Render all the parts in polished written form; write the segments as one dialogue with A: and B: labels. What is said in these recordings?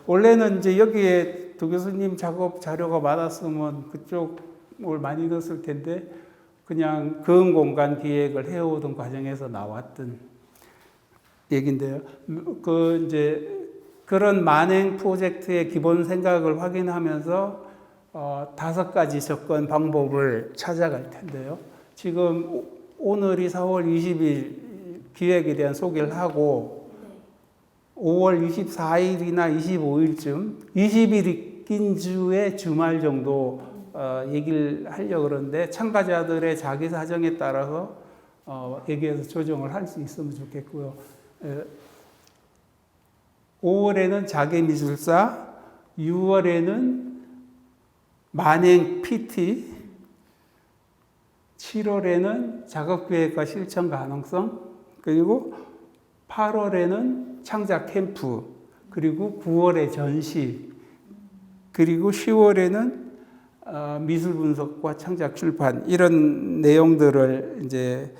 A: 원래는 이제 여기에 도 교수님 작업 자료가 많았으면 그쪽을 많이 넣었을 텐데 그냥 근 공간 기획을 해오던 과정에서 나왔던 얘긴데요. 그 이제 그런 만행 프로젝트의 기본 생각을 확인하면서 5가지 접근 방법을 찾아갈 텐데요. 지금 오늘이 4월 20일 기획에 대한 소개를 하고 5월 24일이나 25일쯤 20일이 낀 주의 주말 정도 얘기를 하려고 그러는데 참가자들의 자기 사정에 따라서 얘기해서 조정을 할 수 있으면 좋겠고요. 5월에는 자개미술사, 6월에는 만행 PT, 7월에는 작업계획과 실천 가능성, 그리고 8월에는 창작 캠프, 그리고 9월에 전시, 그리고 10월에는 미술 분석과 창작 출판, 이런 내용들을 이제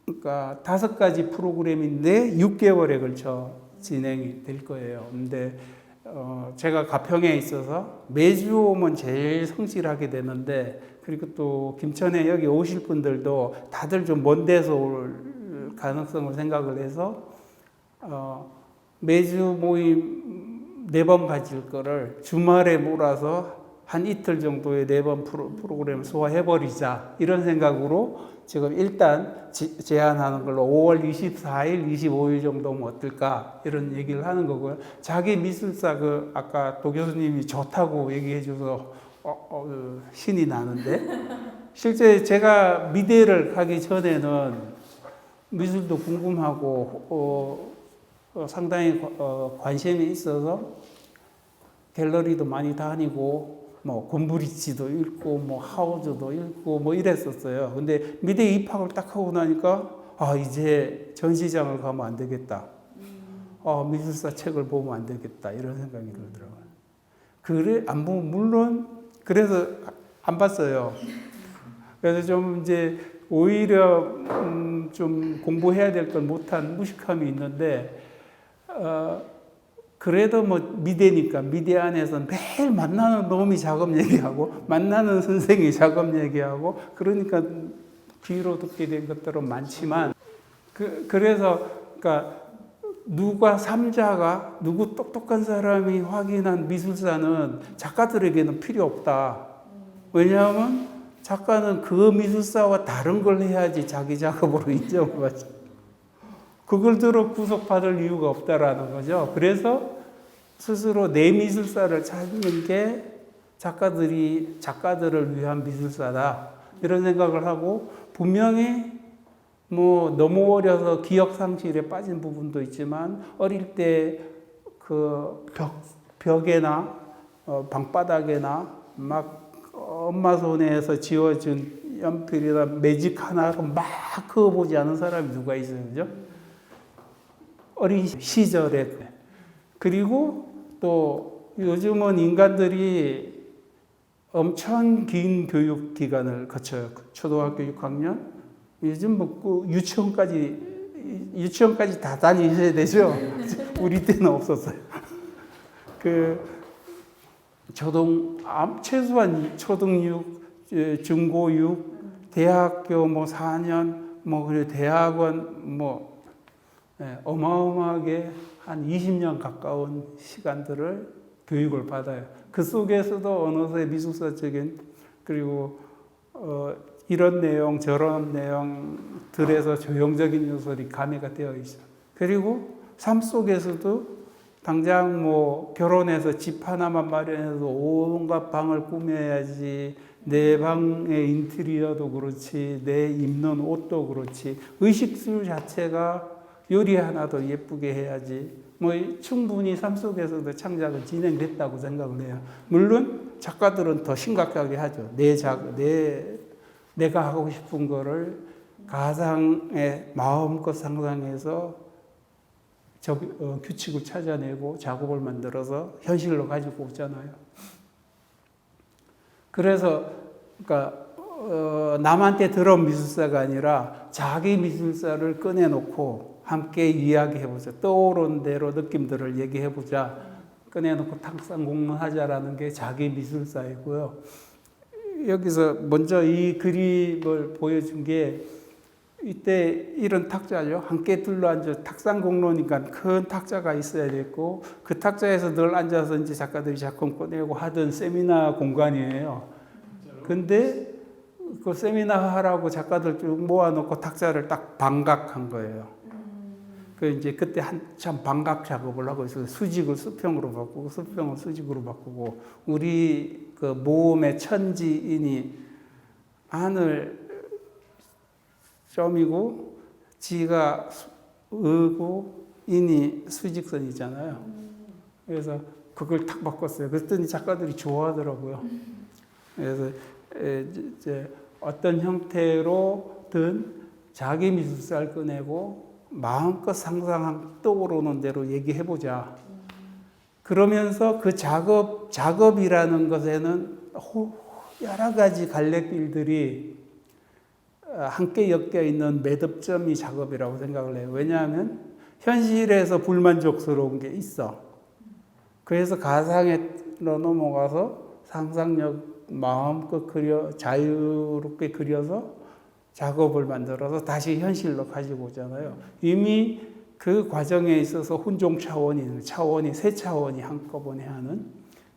A: 그러니까 5가지 프로그램인데 6개월에 걸쳐 진행이 될 거예요. 근데 제가 가평에 있어서 매주 오면 제일 성실하게 되는데, 그리고 또 김천에 여기 오실 분들도 다들 좀 먼 데서 올 가능성을 생각을 해서 매주 모임 4번 가질 거를 주말에 몰아서 한 이틀 정도의 4번 프로그램을 소화해버리자, 이런 생각으로 지금 일단 제안하는 걸로 5월 24일, 25일 정도면 어떨까, 이런 얘기를 하는 거고요. 자기 미술사 아까 도 교수님이 좋다고 얘기해 줘서 신이 나는데, 실제 제가 미대를 가기 전에는 미술도 궁금하고 상당히 관심이 있어서 갤러리도 많이 다니고 뭐 곰브리치도 읽고 뭐 하우즈도 읽고 뭐 이랬었어요. 근데 미대 입학을 딱 하고 나니까 이제 전시장을 가면 안 되겠다. 미술사 책을 보면 안 되겠다, 이런 생각이 들더라고요. 그래 안 보면 물론 그래서 안 봤어요. 그래서 좀 이제 오히려 좀 공부해야 될 걸 못한 무식함이 있는데, 그래도 뭐 미대니까 미대 안에서 매일 만나는 놈이 작업 얘기하고 만나는 선생이 작업 얘기하고, 그러니까 귀로 듣게 된 것들은 많지만 그래서 그러니까 누가 삼자가 누구 똑똑한 사람이 확인한 미술사는 작가들에게는 필요 없다. 왜냐하면 작가는 그 미술사와 다른 걸 해야지 자기 작업으로 인정을 받죠. 그걸 들어 구속받을 이유가 없다라는 거죠. 그래서 스스로 내 미술사를 찾는 게 작가들을 위한 미술사다, 이런 생각을 하고, 분명히 뭐 너무 어려서 기억 상실에 빠진 부분도 있지만 어릴 때 그 벽에나 방바닥에나 막 엄마 손에서 지워준 연필이나 매직 하나로 막 그어보지 않은 사람이 누가 있어요, 그죠? 어린 시절에. 그리고 또 요즘은 인간들이 엄청 긴 교육 기간을 거쳐요. 초등학교 6학년, 요즘 뭐 유치원까지 다 다니셔야 되죠. 우리 때는 없었어요. 최소한 초등 6, 중고 6, 대학교 뭐 4년, 뭐 그리고 대학원 뭐 어마어마하게 한 20년 가까운 시간들을 교육을 받아요. 그 속에서도 어느새 미술사적인, 그리고 이런 내용 저런 내용들에서 조형적인 요소들이 가미가 되어 있죠. 그리고 삶 속에서도 당장 뭐 결혼해서 집 하나만 마련해서 온갖 방을 꾸며야지, 내 방의 인테리어도 그렇지, 내 입는 옷도 그렇지, 의식주 자체가 요리 하나도 예쁘게 해야지, 뭐 충분히 삶 속에서도 창작은 진행됐다고 생각을 해요. 물론 작가들은 더 심각하게 하죠. 내가 하고 싶은 거를 가상에 마음껏 상상해서 규칙을 찾아내고 작업을 만들어서 현실로 가지고 오잖아요. 그래서 그러니까 남한테 들어온 미술사가 아니라 자기 미술사를 꺼내놓고 함께 이야기해보자. 떠오른 대로 느낌들을 얘기해보자. 꺼내놓고 탁상 공론하자라는 게 자기 미술사이고요. 여기서 먼저 이 그림을 보여준 게 이때 이런 탁자죠. 함께 둘러앉아 탁상 공론이니까 큰 탁자가 있어야 됐고 그 탁자에서 늘 앉아서 이제 작가들이 작품 꺼내고 하던 세미나 공간이에요. 근데 그 세미나 하라고 작가들 쭉 모아놓고 탁자를 딱 반각한 거예요. 그 이제 그때 한참 반각 작업을 하고 있어서 수직을 수평으로 바꾸고 수평을 수직으로 바꾸고 우리 그 모음의 천지인이 하늘 점이고 지가 의고 인이 수직선이잖아요. 그래서 그걸 탁 바꿨어요. 그랬더니 작가들이 좋아하더라고요. 그래서 이제 어떤 형태로든 자기 미술사를 꺼내고 마음껏 상상한 떠오르는 대로 얘기해보자. 그러면서 그 작업이라는 것에는 여러 가지 갈래길들이 함께 엮여 있는 매듭점이 작업이라고 생각을 해요. 왜냐하면 현실에서 불만족스러운 게 있어. 그래서 가상으로 넘어가서 상상력 마음껏 자유롭게 그려서 작업을 만들어서 다시 현실로 가지고 오잖아요. 이미 그 과정에 있어서 혼종 차원이 세 차원이 한꺼번에 하는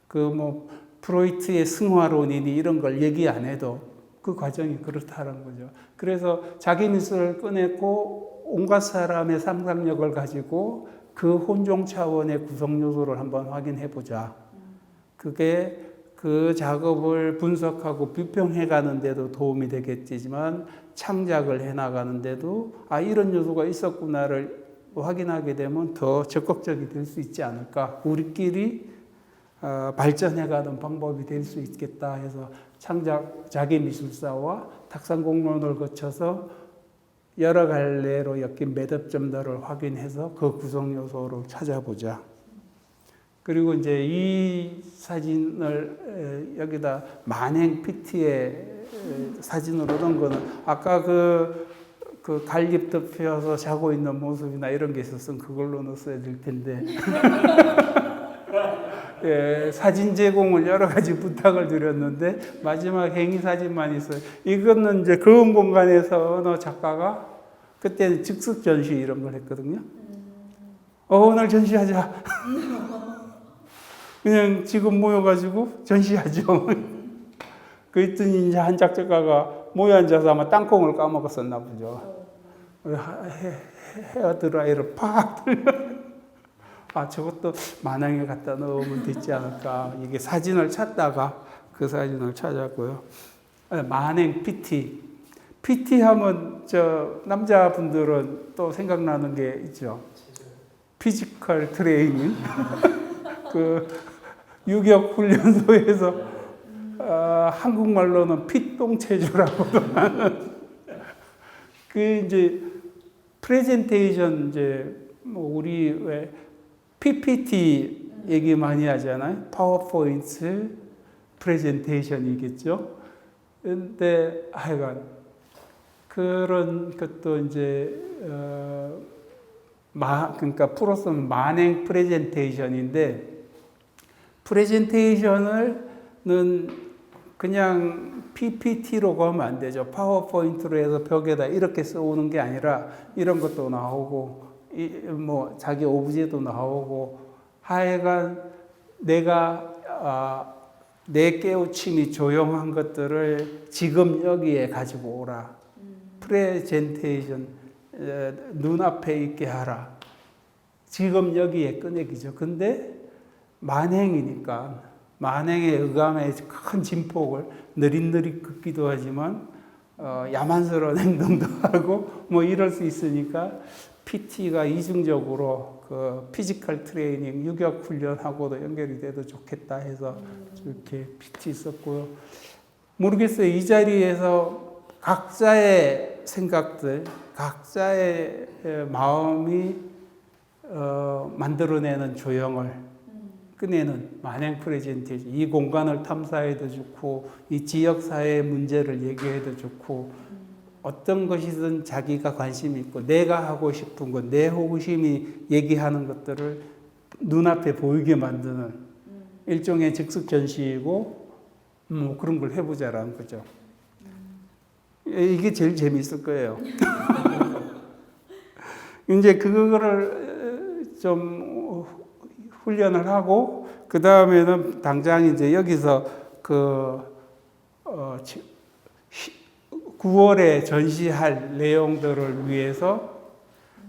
A: 그 뭐 프로이트의 승화론이니 이런 걸 얘기 안 해도 그 과정이 그렇다는 거죠. 그래서 자기 미술을 꺼냈고 온갖 사람의 상상력을 가지고 그 혼종 차원의 구성 요소를 한번 확인해 보자. 그게 그 작업을 분석하고 비평해 가는데도 도움이 되겠지만 창작을 해 나가는데도 이런 요소가 있었구나를 확인하게 되면 더 적극적이 될 수 있지 않을까. 우리끼리 발전해 가는 방법이 될 수 있겠다 해서 자기 미술사와 탁상공론을 거쳐서 여러 갈래로 엮인 매듭점들을 확인해서 그 구성 요소를 찾아보자. 그리고 이제 이 사진을 여기다 만행 PT의 사진으로 넣은 거는 아까 그 갈잎도 펴서 자고 있는 모습이나 이런 게 있었으면 그걸로 넣었어야 될 텐데. 예, 사진 제공을 여러 가지 부탁을 드렸는데 마지막 행위 사진만 있어요. 이거는 이제 그런 공간에서 어느 작가가 그때는 즉석 전시 이런 걸 했거든요. 오늘 전시하자. 그냥 지금 모여가지고 전시하죠. 그랬더니 이제 한 작가가 모여 앉아서 아마 땅콩을 까먹었었나 보죠. 헤어드라이를 팍 들려. 저것도 만행에 갖다 넣으면 되지 않을까. 이게 사진을 찾다가 그 사진을 찾았고요. 만행 PT. PT 하면 남자분들은 또 생각나는 게 있죠. 피지컬 트레이닝. 그 유격 훈련소에서 한국말로는 피똥체조라고도 하는 그 이제 프레젠테이션 이제 뭐 우리 왜 PPT 얘기 많이 하잖아요. 파워포인트 프레젠테이션이겠죠. 근데 하여간 그런 것도 이제 그러니까 풀어쓰면 만행 프레젠테이션인데 프레젠테이션은 그냥 PPT로 가면 안 되죠. 파워포인트로 해서 벽에다 이렇게 써오는 게 아니라 이런 것도 나오고 뭐 자기 오브제도 나오고 하여간 내가 내 깨우침이 조용한 것들을 지금 여기에 가지고 오라. 프레젠테이션 눈앞에 있게 하라. 지금 여기에 꺼내기죠. 근데 만행이니까 만행의 의감의 큰 진폭을 느릿느릿 긋기도 하지만 야만스러운 행동도 하고 뭐 이럴 수 있으니까 PT가 이중적으로 그 피지컬 트레이닝, 유격 훈련하고도 연결이 돼도 좋겠다 해서 이렇게 PT 썼고요. 모르겠어요. 이 자리에서 각자의 생각들, 각자의 마음이 만들어내는 조형을 꺼내는 만행 프레젠테이션. 이 공간을 탐사해도 좋고, 이 지역사회의 문제를 얘기해도 좋고, 어떤 것이든 자기가 관심 있고 내가 하고 싶은 것, 내 호기심이 얘기하는 것들을 눈앞에 보이게 만드는 일종의 즉석 전시이고 뭐 그런 걸 해보자라는 거죠. 이게 제일 재미있을 거예요. 이제 그거를 좀 훈련을 하고 그 다음에는 당장 이제 여기서 9월에 전시할 내용들을 위해서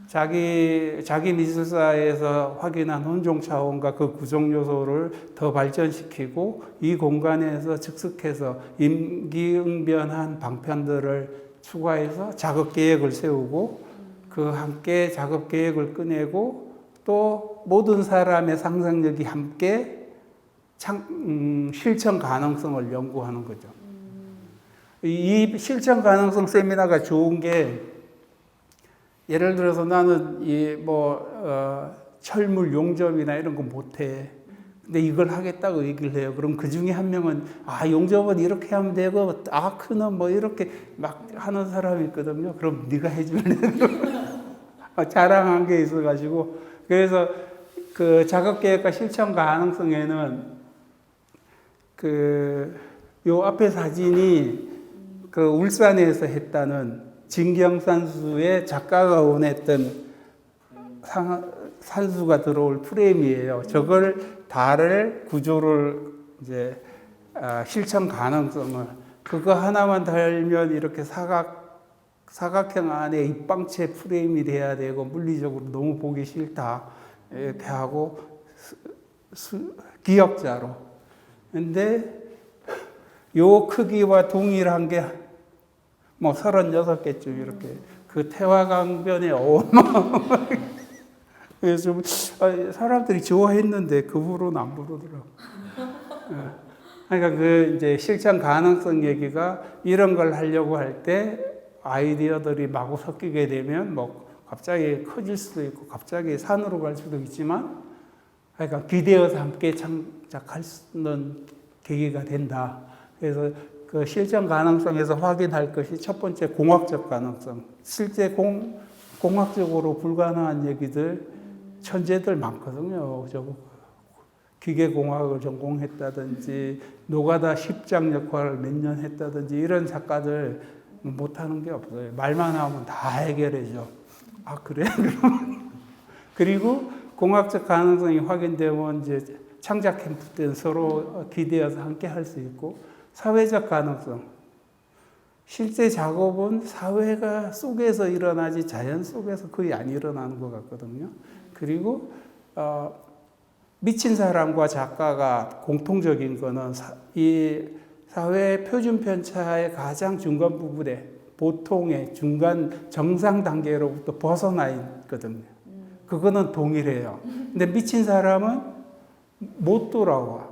A: 자기 미술사에서 확인한 혼종 차원과 그 구성 요소를 더 발전시키고 이 공간에서 즉석해서 임기응변한 방편들을 추가해서 작업 계획을 세우고 그 함께 작업 계획을 꺼내고 또 모든 사람의 상상력이 함께 실천 가능성을 연구하는 거죠. 이 실천 가능성 세미나가 좋은 게 예를 들어서 나는 철물 용접이나 이런 거 못해. 근데 이걸 하겠다고 얘기를 해요. 그럼 그 중에 한 명은 용접은 이렇게 하면 되고 아크는 뭐 이렇게 막 하는 사람이 있거든요. 그럼 네가 해줄래? 자랑한 게 있어가지고 그래서 그 작업 계획과 실천 가능성에는 요 앞에 사진이 그 울산에서 했다는 진경산수의 작가가 원했던 산수가 들어올 프레임이에요. 저걸 달을 구조를 이제 실천 가능성을 그거 하나만 달면 이렇게 사각형 안에 입방체 프레임이 돼야 되고 물리적으로 너무 보기 싫다 이렇게 하고 기역자로. 근데 요 크기와 동일한 게 뭐 36개쯤 이렇게 그 태화강변에 어마어마하게 그래서 사람들이 좋아했는데 그 후로는 안 부르더라고. 그러니까 그 이제 실천 가능성 얘기가 이런 걸 하려고 할 때 아이디어들이 마구 섞이게 되면 뭐 갑자기 커질 수도 있고 갑자기 산으로 갈 수도 있지만 그러니까 기대어서 함께 창작할 수 있는 계기가 된다. 그래서 그 실천 가능성에서 확인할 것이 첫 번째 공학적 가능성. 실제 공학적으로 불가능한 얘기들 천재들 많거든요. 기계공학을 전공했다든지 노가다 십장 역할을 몇 년 했다든지 이런 작가들 못하는 게 없어요. 말만 하면 다 해결해줘. 그래? 그리고 공학적 가능성이 확인되면 이제 창작 캠프 때는 서로 기대어서 함께 할 수 있고 사회적 가능성. 실제 작업은 사회가 속에서 일어나지 자연 속에서 거의 안 일어나는 것 같거든요. 그리고 미친 사람과 작가가 공통적인 거는 이 사회 표준 편차의 가장 중간 부분에 보통의 중간 정상 단계로부터 벗어나 있거든요. 그거는 동일해요. 근데 미친 사람은 못 돌아와.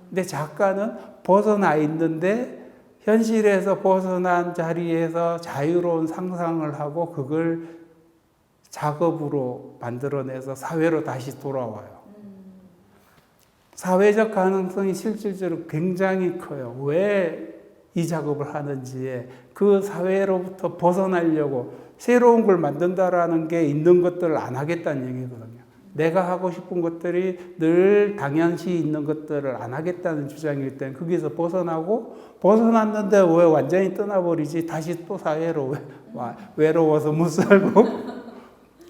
A: 근데 작가는 벗어나 있는데 현실에서 벗어난 자리에서 자유로운 상상을 하고 그걸 작업으로 만들어내서 사회로 다시 돌아와요. 사회적 가능성이 실질적으로 굉장히 커요. 왜 이 작업을 하는지에 그 사회로부터 벗어나려고 새로운 걸 만든다라는 게 있는 것들을 안 하겠다는 얘기거든요. 내가 하고 싶은 것들이 늘 당연시 있는 것들을 안 하겠다는 주장이기 때문에 거기서 벗어났는데 왜 완전히 떠나버리지? 다시 또 사회로 외로워서 못 살고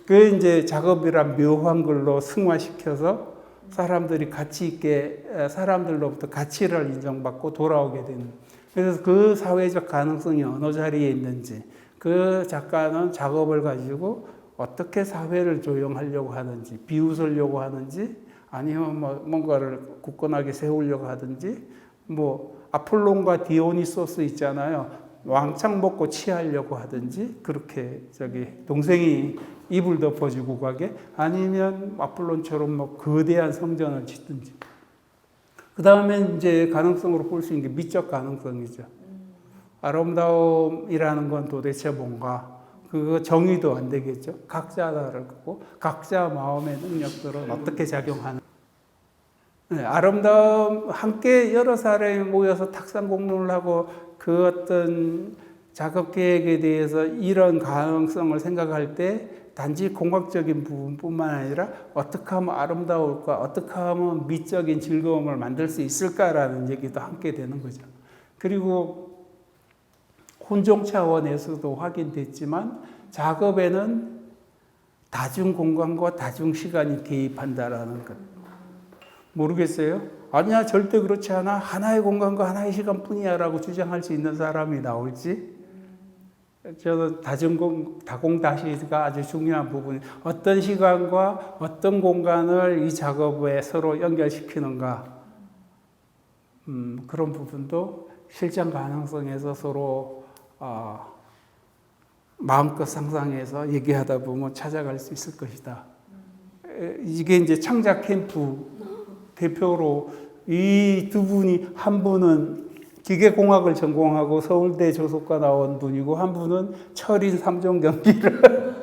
A: 그 이제 작업이란 묘한 걸로 승화시켜서 사람들이 가치 있게 사람들로부터 가치를 인정받고 돌아오게 되는. 그래서 그 사회적 가능성이 어느 자리에 있는지 그 작가는 작업을 가지고 어떻게 사회를 조형하려고 하는지 비웃으려고 하는지 아니면 뭐 뭔가를 굳건하게 세우려고 하든지 뭐 아폴론과 디오니소스 있잖아요. 왕창 먹고 취하려고 하든지 그렇게 동생이 이불 덮어주고 가게 아니면 아폴론처럼 뭐 거대한 성전을 짓든지 그 다음에 이제 가능성으로 볼 수 있는 게 미적 가능성이죠. 아름다움이라는 건 도대체 뭔가 그거 정의도 안 되겠죠. 각자 다르고 각자 마음의 능력들은 어떻게 작용하는 아름다움 함께 여러 사람이 모여서 탁상 공론을 하고 그 어떤 작업 계획에 대해서 이런 가능성을 생각할 때 단지 공학적인 부분뿐만 아니라 어떻게 하면 아름다울까, 어떻게 하면 미적인 즐거움을 만들 수 있을까라는 얘기도 함께 되는 거죠. 그리고 혼종 차원에서도 확인됐지만 작업에는 다중 공간과 다중 시간이 개입한다라는 것. 모르겠어요? 아니야, 절대 그렇지 않아. 하나의 공간과 하나의 시간뿐이야라고 주장할 수 있는 사람이 나올지. 저는 다공다시가 아주 중요한 부분. 어떤 시간과 어떤 공간을 이 작업에 서로 연결시키는가. 그런 부분도 실전 가능성에서 서로 마음껏 상상해서 얘기하다 보면 찾아갈 수 있을 것이다. 이게 이제 창작 캠프 대표로 이 두 분이, 한 분은 기계공학을 전공하고 서울대 조속과 나온 분이고 한 분은 철인 3종 경기를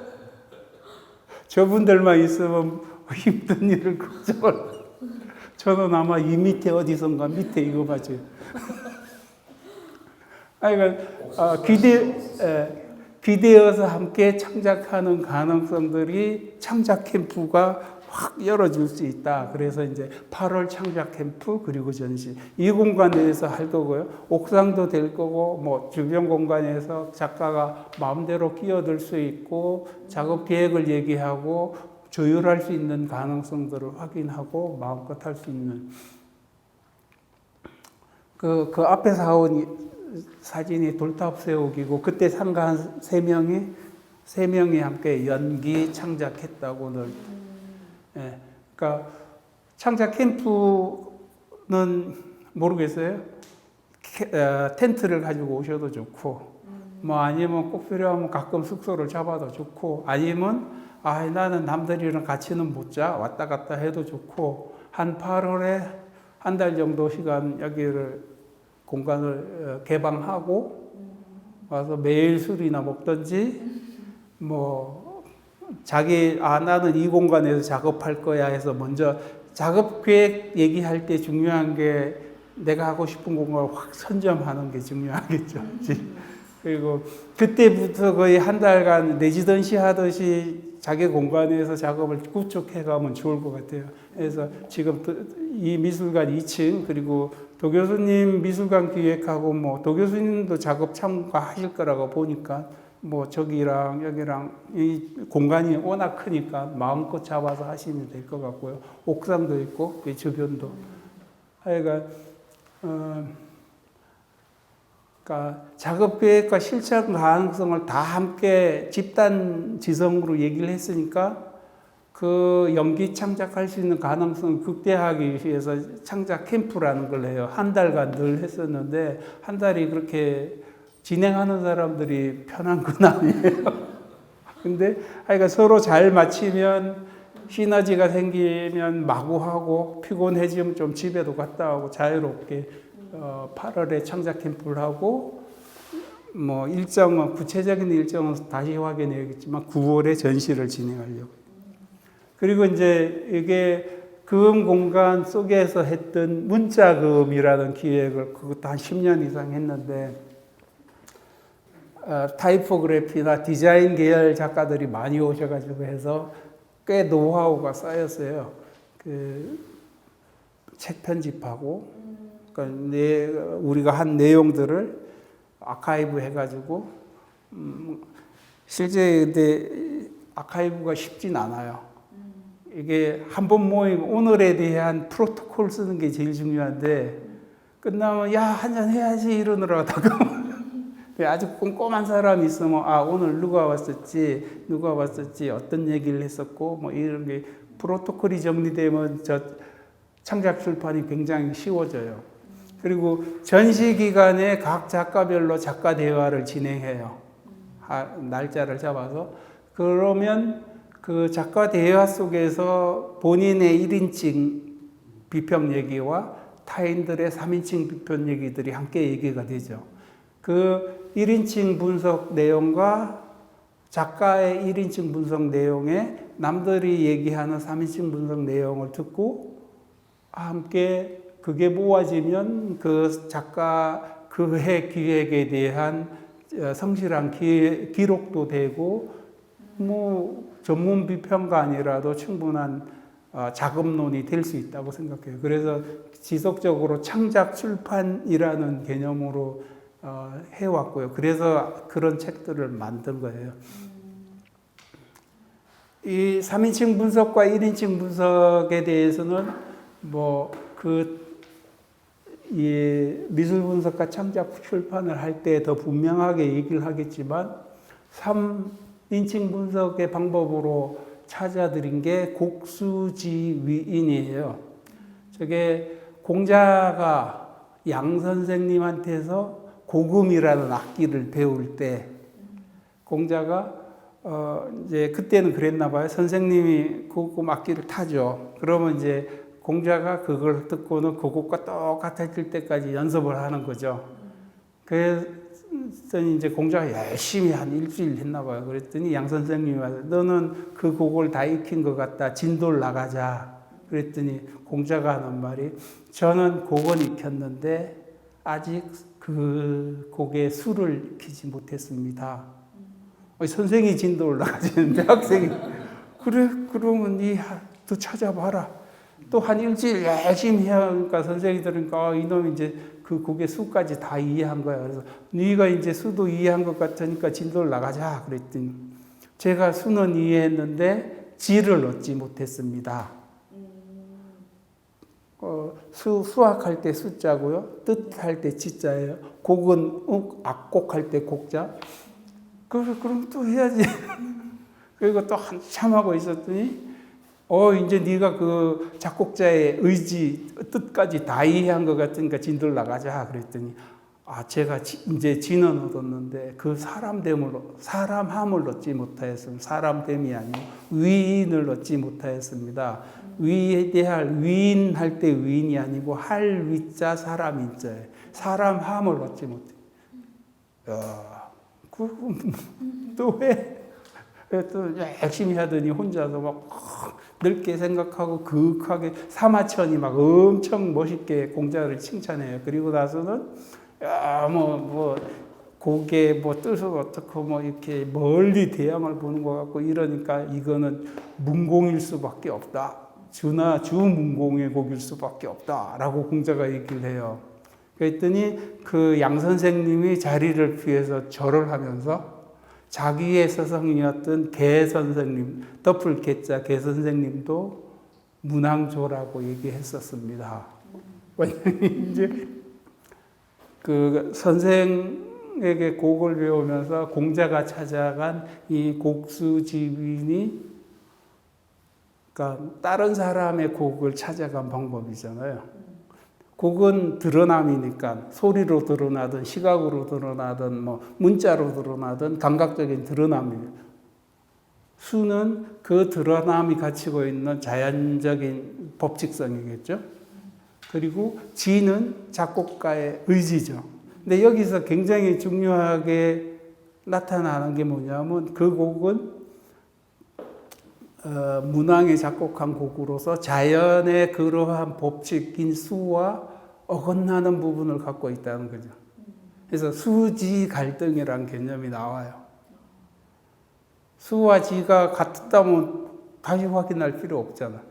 A: 저분들만 있으면 힘든 일을 걱정을. 저는 아마 이 밑에 어디선가 밑에 이거 맞아요. 그러니까 기대어서 함께 창작하는 가능성들이 창작 캠프가 확 열어줄 수 있다. 그래서 이제 8월 창작 캠프 그리고 전시 이 공간 내에서 할 거고요. 옥상도 될 거고 뭐 주변 공간에서 작가가 마음대로 끼어들 수 있고 작업 계획을 얘기하고 조율할 수 있는 가능성들을 확인하고 마음껏 할 수 있는 그 앞에 사온 사진이 돌탑 세우기고 그때 참가한 세 명이 함께 연기 창작했다고 늘. 예, 그러니까 창작 캠프는 모르겠어요. 텐트를 가지고 오셔도 좋고, 뭐 아니면 꼭 필요하면 가끔 숙소를 잡아도 좋고, 아니면 나는 남들이랑 같이는 못 자, 왔다 갔다 해도 좋고, 한 8월에 한 달 정도 시간 여기를 공간을 개방하고 와서 매일 술이나 먹든지 뭐 나는 이 공간에서 작업할 거야 해서 먼저 작업 계획 얘기할 때 중요한 게 내가 하고 싶은 공간을 확 선점하는 게 중요하겠죠. 그리고 그때부터 거의 한 달간 레지던시 하듯이 자기 공간에서 작업을 구축해 가면 좋을 것 같아요. 그래서 지금 이 미술관 2층 그리고 도 교수님 미술관 기획하고 뭐 도 교수님도 작업 참가하실 거라고 보니까 뭐 저기랑 여기랑 이 공간이 워낙 크니까 마음껏 잡아서 하시면 될 것 같고요. 옥상도 있고 그 주변도. 그러니까 작업 계획과 실천 가능성을 다 함께 집단 지성으로 얘기를 했으니까 그 연기 창작할 수 있는 가능성을 극대화하기 위해서 창작 캠프라는 걸 해요. 한 달간 늘 했었는데 한 달이 그렇게 진행하는 사람들이 편한 건 아니에요. 근데 서로 잘 맞추면 시너지가 생기면 마구하고 피곤해지면 좀 집에도 갔다 오고 자유롭게 8월에 창작 캠프를 하고 뭐 일정은 구체적인 일정은 다시 확인해야겠지만 9월에 전시를 진행하려고. 그리고 이제 이게 금 공간 속에서 했던 문자금이라는 기획을 그것도 한 10년 이상 했는데 타이포그래피나 디자인 계열 작가들이 많이 오셔가지고 해서 꽤 노하우가 쌓였어요. 그 책 편집하고 그러니까 우리가 한 내용들을 아카이브 해가지고 실제 근데 아카이브가 쉽진 않아요. 이게 한 번 모임 오늘에 대한 프로토콜 쓰는 게 제일 중요한데 끝나면 야 한잔 해야지 이러느라다가 아주 꼼꼼한 사람이 있으면 오늘 누가 왔었지 어떤 얘기를 했었고 뭐 이런 게 프로토콜이 정리되면 저 창작 출판이 굉장히 쉬워져요. 그리고 전시 기간에 각 작가별로 작가 대화를 진행해요. 날짜를 잡아서. 그러면 그 작가 대화 속에서 본인의 1인칭 비평 얘기와 타인들의 3인칭 비평 얘기들이 함께 얘기가 되죠. 그 1인칭 분석 내용과 작가의 1인칭 분석 내용에 남들이 얘기하는 3인칭 분석 내용을 듣고 함께 그게 모아지면 그 작가 그 해 기획에 대한 성실한 기록도 되고 뭐 전문 비평가아니라도 충분한 작업론이 될 수 있다고 생각해요. 그래서 지속적으로 창작 출판이라는 개념으로 해왔고요. 그래서 그런 책들을 만든 거예요. 이 3인칭 분석과 1인칭 분석에 대해서는 이 미술 분석과 창작 출판을 할 때 더 분명하게 얘기를 하겠지만 3인칭 분석의 방법으로 찾아드린 게 곡수지위인이에요. 저게 공자가 양 선생님한테서 고금이라는 악기를 배울 때 공자가 이제 그때는 그랬나 봐요. 선생님이 고금 악기를 타죠. 그러면 이제 공자가 그걸 듣고는 그것과 똑같아질 때까지 연습을 하는 거죠. 그래서 이제 공자가 열심히 한 일주일 했나 봐요. 그랬더니 양 선생님이 와서 너는 그 곡을 다 익힌 것 같다. 진도를 나가자. 그랬더니 공자가 하는 말이 저는 곡은 익혔는데 아직 그 곡의 수를 익히지 못했습니다. 선생이 진도를 나가지는데 학생이 그래 그러면 또 찾아봐라. 또 한 일주일 열심히 하니까 선생이 들으니까 이놈이 이제 그 곡의 수까지 다 이해한 거야. 그래서 네가 이제 수도 이해한 것 같으니까 진도를 나가자 그랬더니 제가 수는 이해했는데 지를 얻지 못했습니다. 수학할 때 수자고요. 뜻할 때 지자예요. 곡은 악곡할 때 곡자. 그럼 또 해야지. 그리고 또 한참 하고 있었더니 이제 네가 그 작곡자의 의지, 뜻까지 다 이해한 것 같으니까 진도를 나가자 그랬더니 제가 이제 진은 얻었는데 그 사람함을 얻지 못하였습니다. 사람됨이 아니고 위인을 얻지 못하였습니다. 위에 대할 위인 할 때 위인이 아니고 할 위자 사람인자예요. 사람함을 얻지 못해. 또 왜? 또 열심히 하더니 혼자서 막 넓게 생각하고 그윽하게 사마천이 막 엄청 멋있게 공자를 칭찬해요. 그리고 나서는 곡의 뜻을 어떻고 이렇게 멀리 대양을 보는 것 같고 이러니까 이거는 문공일 수밖에 없다. 주문공의 곡일 수밖에 없다라고 공자가 얘기를 해요. 그랬더니 그 양 선생님이 자리를 피해서 절을 하면서 자기의 스승이었던 개 선생님, 덮을 개자 개 선생님도 문왕조라고 얘기했었습니다. 왜냐면 이제 그 선생에게 곡을 배우면서 공자가 찾아간 이 곡수지윈이 그러니까 다른 사람의 곡을 찾아간 방법이잖아요. 곡은 드러남이니까 소리로 드러나든 시각으로 드러나든 문자로 드러나든 감각적인 드러남이에요. 수는 그 드러남이 갖추고 있는 자연적인 법칙성이겠죠. 그리고 지는 작곡가의 의지죠. 근데 여기서 굉장히 중요하게 나타나는 게 뭐냐면 그 곡은 문왕이 작곡한 곡으로서 자연의 그러한 법칙인 수와 어긋나는 부분을 갖고 있다는 거죠. 그래서 수지 갈등이라는 개념이 나와요. 수와 지가 같다면 다시 확인할 필요 없잖아.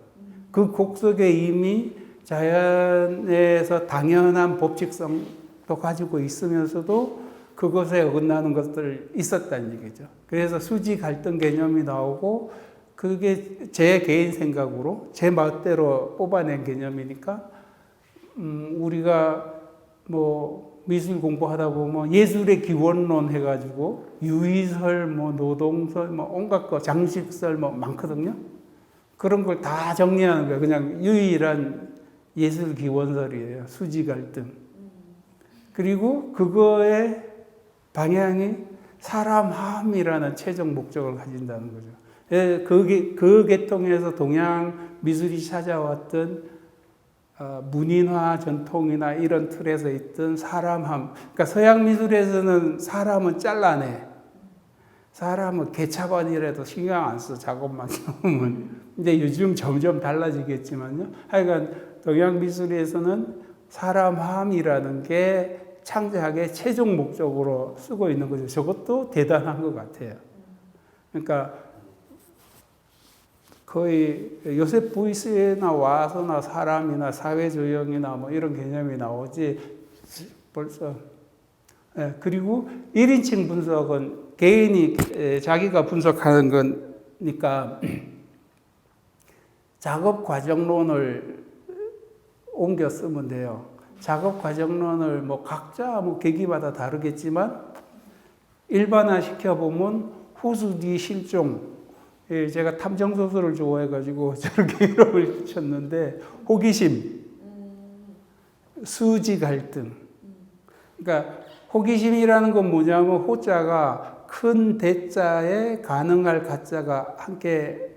A: 그 곡 속에 이미 자연에서 당연한 법칙성도 가지고 있으면서도 그것에 어긋나는 것들이 있었다는 얘기죠. 그래서 수지 갈등 개념이 나오고 그게 제 개인 생각으로 제 멋대로 뽑아낸 개념이니까 우리가 미술 공부하다 보면 예술의 기원론 해가지고 유의설, 노동설, 온갖 거 장식설 많거든요. 그런 걸 다 정리하는 거예요. 그냥 유일한 예술 기원설이에요. 수지 갈등. 그리고 그거의 방향이 사람함이라는 최종 목적을 가진다는 거죠. 그 계통에서 동양 미술이 찾아왔던 문인화 전통이나 이런 틀에서 있던 사람함. 그러니까 서양 미술에서는 사람은 잘라내. 사람은 개차반이라도 신경 안 써. 작업만 하면. 근데 요즘 점점 달라지겠지만요. 하여간 동양 미술에서는 사람함이라는 게 창작의 최종 목적으로 쓰고 있는 거죠. 저것도 대단한 것 같아요. 그러니까 거의 요셉 보이스에 나와서나 사람이나 사회조형이나 뭐 이런 개념이 나오지 벌써. 그리고 1인칭 분석은 개인이 자기가 분석하는 거니까 작업 과정론을 옮겨 쓰면 돼요. 작업 과정론을 뭐 각자 뭐 계기마다 다르겠지만 일반화 시켜보면 호수디 실종. 제가 탐정소설을 좋아해가지고 저렇게 이름을 붙였는데 호기심, 수지 갈등. 그러니까 호기심이라는 건 뭐냐면 호자가 큰 대자에 가능할 가자가 함께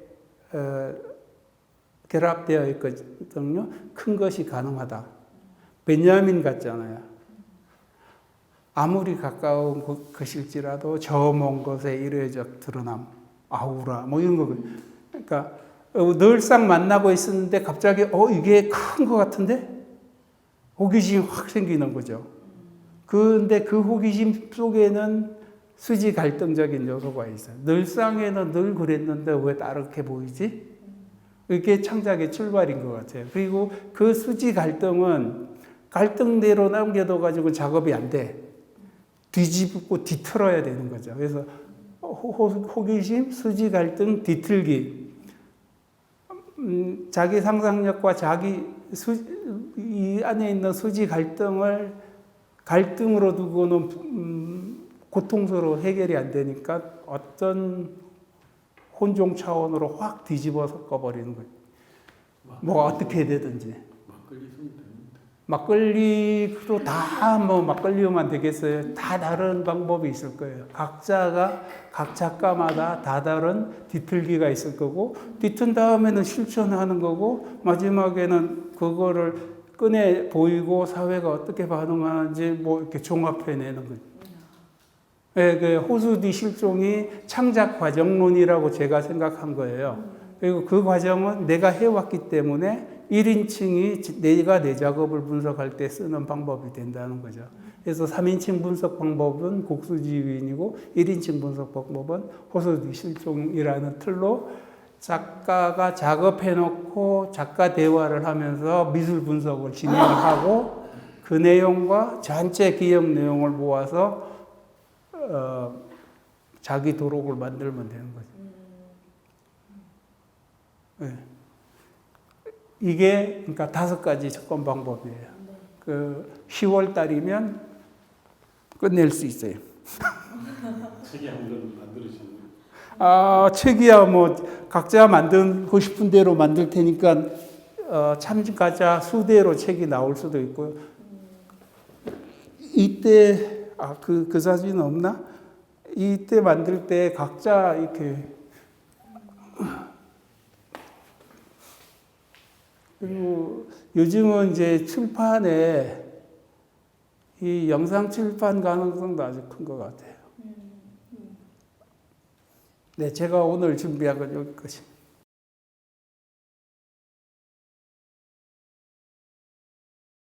A: 결합되어 있거든요. 큰 것이 가능하다. 베냐민 같잖아요. 아무리 가까운 것일지라도 저 먼 것에 이례적 드러남. 아우라 뭐 이런 거. 그러니까 늘상 만나고 있었는데 갑자기 이게 큰 것 같은데 호기심이 확 생기는 거죠. 그런데 그 호기심 속에는 수지 갈등적인 요소가 있어요. 늘상에는 늘 그랬는데 왜 다르게 보이지? 이게 창작의 출발인 것 같아요. 그리고 그 수지 갈등은 갈등대로 남겨둬가지고 작업이 안 돼. 뒤집고 뒤틀어야 되는 거죠. 그래서 호기심, 수지 갈등, 뒤틀기. 자기 상상력과 이 안에 있는 수지 갈등으로 두고는 고통스러워 해결이 안 되니까 어떤 혼종 차원으로 확 뒤집어 섞어버리는 거예요. 뭐 어떻게 되든지. 막걸리로 다 뭐 막걸리로만 되겠어요? 다 다른 방법이 있을 거예요. 각 작가마다 다 다른 뒤틀기가 있을 거고, 뒤튼 다음에는 실천하는 거고, 마지막에는 그거를 꺼내 보이고 사회가 어떻게 반응하는지 뭐 이렇게 종합해내는 거예요. 네, 그 호수디 실종이 창작 과정론이라고 제가 생각한 거예요. 그리고 그 과정은 내가 해왔기 때문에 1인칭이 내가 내 작업을 분석할 때 쓰는 방법이 된다는 거죠. 그래서 3인칭 분석 방법은 곡수지윈이고 1인칭 분석 방법은 호수디 실종이라는 틀로 작가가 작업해놓고 작가 대화를 하면서 미술 분석을 진행하고 그 내용과 전체 기억 내용을 모아서 자기 도록을 만들면 되는 거죠. 네. 이게 그러니까 5가지 접근 방법이에요. 그 10월 달이면 끝낼 수 있어요.
B: 책이 한번 만들으셨나요?
A: 책이야 뭐 각자 만들고 싶은 대로 만들 테니까 참가자 수대로 책이 나올 수도 있고요. 이때 그 사진 없나? 이때 만들 때 각자 이렇게 그리고 요즘은 이제 출판에 이 영상 출판 가능성도 아주 큰 것 같아요. 네, 제가 오늘 준비한 건 여기까지.